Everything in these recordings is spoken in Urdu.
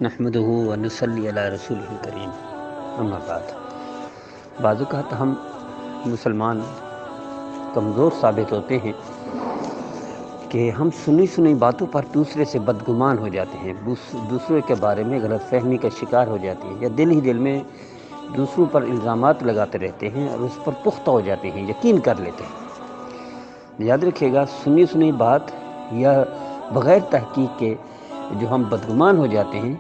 نحمده ونصلی علی رسولہ الکریم، اما بعد۔ بعض اوقات ہم مسلمان کمزور ثابت ہوتے ہیں کہ ہم سنی سنی باتوں پر دوسرے سے بدگمان ہو جاتے ہیں، دوسرے کے بارے میں غلط فہمی کا شکار ہو جاتے ہیں، یا دل ہی دل میں دوسروں پر الزامات لگاتے رہتے ہیں اور اس پر پختہ ہو جاتے ہیں، یقین کر لیتے ہیں۔ یاد رکھیے گا، سنی سنی بات یا بغیر تحقیق کے جو ہم بدگمان ہو جاتے ہیں،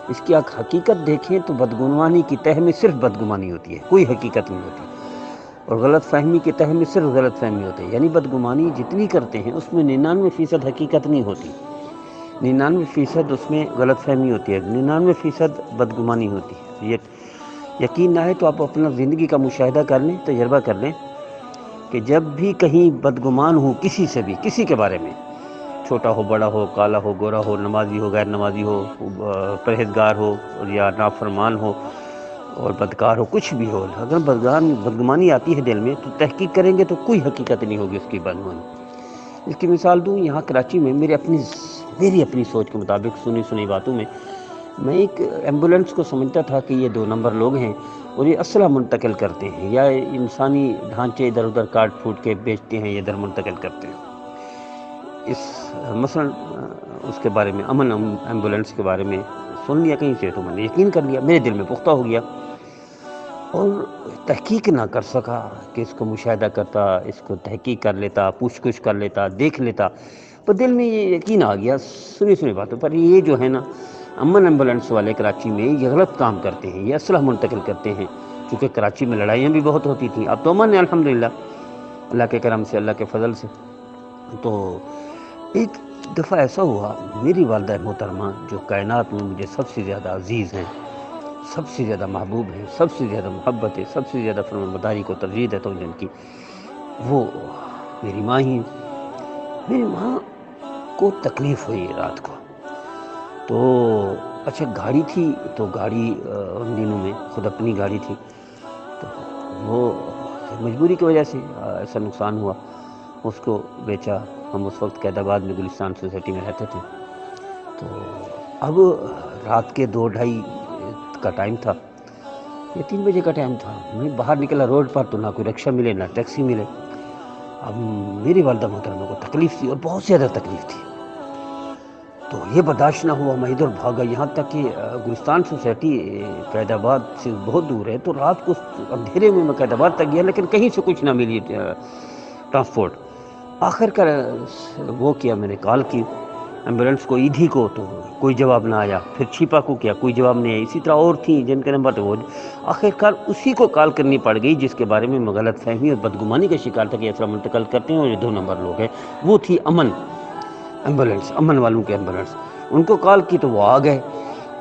اس کی اگر حقیقت دیکھیں تو بدگمانی کی تہ میں صرف بدگمانی ہوتی ہے، کوئی حقیقت نہیں ہوتی، اور غلط فہمی کی تہ میں صرف غلط فہمی ہوتی ہے۔ یعنی بدگمانی جتنی کرتے ہیں اس میں 99% حقیقت نہیں ہوتی، 99% اس میں غلط فہمی ہوتی ہے، 99% بدگمانی ہوتی ہے۔ یقین نہ ہے تو آپ اپنا زندگی کا مشاہدہ کر لیں، تجربہ کر لیں کہ جب بھی کہیں بدگمان ہو کسی سے بھی، کسی کے بارے میں، چھوٹا ہو بڑا ہو، کالا ہو گورا ہو، نمازی ہو غیر نمازی ہو، پرہیزگار ہو یا نافرمان ہو اور بدکار ہو، کچھ بھی ہو، اگر بدگمانی آتی ہے دل میں تو تحقیق کریں گے تو کوئی حقیقت نہیں ہوگی اس کی بدگمانی۔ اس کی مثال دوں، یہاں کراچی میں میری اپنی سوچ کے مطابق سنی باتوں میں ایک ایمبولینس کو سمجھتا تھا کہ یہ 2 نمبر لوگ ہیں اور یہ اسلحہ منتقل کرتے ہیں یا انسانی ڈھانچے ادھر ادھر کاٹ پھوٹ کے بیچتے ہیں یا ادھر منتقل کرتے ہیں۔ مثلا اس کے بارے میں، امن ایمبولینس کے بارے میں سن لیا کہیں سے تو میں نے یقین کر لیا، میرے دل میں پختہ ہو گیا اور تحقیق نہ کر سکا کہ اس کو مشاہدہ کرتا، اس کو تحقیق کر لیتا، پوچھ گچھ کر لیتا، دیکھ لیتا، تو دل میں یہ یقین آ گیا سنی باتوں پر، یہ جو ہے نا امن ایمبولینس والے کراچی میں یہ غلط کام کرتے ہیں، یہ اسلحہ منتقل کرتے ہیں، کیونکہ کراچی میں لڑائیاں بھی بہت ہوتی تھیں، اب تو امن ہے الحمدللہ، اللہ کے کرم سے، اللہ کے فضل سے۔ تو ایک دفعہ ایسا ہوا، میری والدہ محترمہ جو کائنات میں مجھے سب سے زیادہ عزیز ہیں، سب سے زیادہ محبوب ہیں، سب سے زیادہ محبت ہے، سب سے زیادہ فرمانبرداری کو ترجیح دیتا ہوں جن کی، وہ میری ماں ہی ہیں۔ میری ماں کو تکلیف ہوئی رات کو، تو اچھا گاڑی تھی، تو گاڑی ان دنوں میں خود اپنی گاڑی تھی، تو وہ مجبوری کی وجہ سے ایسا نقصان ہوا، اس کو بیچا۔ ہم اس وقت قید آباد میں گلستان سوسائٹی میں رہتے تھے، تو اب رات کے 2-2:30 کا ٹائم تھا یا 3 بجے کا ٹائم تھا، میں باہر نکلا روڈ پر تو نہ کوئی رکشہ ملے نہ ٹیکسی ملے۔ اب میری والدہ محترمہ کو تکلیف تھی اور بہت زیادہ تکلیف تھی، تو یہ برداشت نہ ہوا، میں ادھر بھاگا، یہاں تک کہ گلستان سوسائٹی قید آباد سے بہت دور ہے، تو رات کو اندھیرے میں قید آباد تک گیا، لیکن کہیں سے کچھ نہ ملی ٹرانسپورٹ۔ آخر کر وہ کیا، میں نے کال کی ایمبولینس کو، ایدھی کو، تو کوئی جواب نہ آیا، پھر چھیپا کو کیا، کوئی جواب نہیں آیا، اسی طرح اور تھیں جن کے نمبر تھے، وہ آخر کار اسی کو کال کرنی پڑ گئی جس کے بارے میں غلط فہمی اور بدگمانی کا شکار تھا کہ اسلحہ منتقل کرتے ہیں اور یہ 2 نمبر لوگ ہیں، وہ تھی امن ایمبولینس، امن والوں کی ایمبولینس۔ ان کو کال کی تو وہ آ گئے۔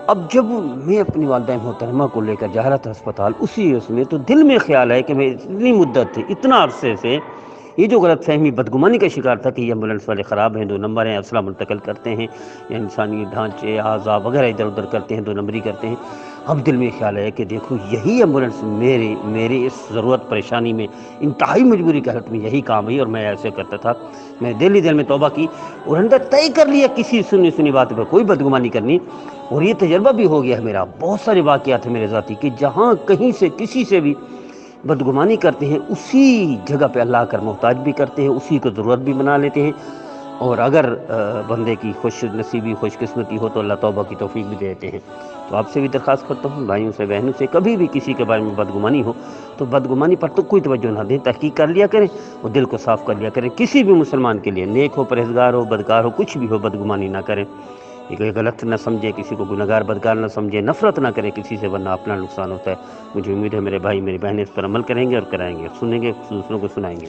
اب جب میں اپنی والدہ محترمہ کو لے کر جا رہا تھا اسپتال، اس میں تو دل میں خیال ہے کہ میں اتنی مدت تھی، اتنا عرصے سے یہ جو غلط فہمی بدگمانی کا شکار تھا کہ یہ ایمبولینس والے خراب ہیں، 2 نمبر ہیں، اسلحہ منتقل کرتے ہیں یا انسانی ڈھانچے اعضاء وغیرہ ادھر ادھر کرتے ہیں، 2 نمبری کرتے ہیں۔ اب دل میں خیال ہے کہ دیکھو یہی ایمبولینس میرے اس ضرورت پریشانی میں، انتہائی مجبوری کی حالت میں یہی کام آئی اور میں ایسے کرتا تھا۔ میں دل ہی دل میں توبہ کی اور اندر طے کر لیا کسی سنی بات پر کوئی بدگمانی کرنی، اور یہ تجربہ بھی ہو گیا ہے میرا، بہت سارے واقعات ہیں میرے ذاتی کہ جہاں کہیں سے کسی سے بھی بدگمانی کرتے ہیں، اسی جگہ پہ اللہ کر محتاج بھی کرتے ہیں، اسی کو ضرورت بھی بنا لیتے ہیں، اور اگر بندے کی خوش نصیبی خوش قسمتی ہو تو اللہ توبہ کی توفیق بھی دیتے ہیں۔ تو آپ سے بھی درخواست کرتا ہوں، بھائیوں سے بہنوں سے، کبھی بھی کسی کے بارے میں بدگمانی ہو تو بدگمانی پر تو کوئی توجہ نہ دیں، تحقیق کر لیا کریں اور دل کو صاف کر لیا کریں۔ کسی بھی مسلمان کے لیے، نیک ہو پرہیزگار ہو بدکار ہو کچھ بھی ہو، بدگمانی نہ کریں، کوئی غلط نہ سمجھے، کسی کو گنہگار بدکار نہ سمجھے، نفرت نہ کریں کسی سے، ورنہ اپنا نقصان ہوتا ہے۔ مجھے امید ہے میرے بھائی میری بہنیں اس پر عمل کریں گے اور کرائیں گے، سنیں گے، دوسروں کو سنائیں گے۔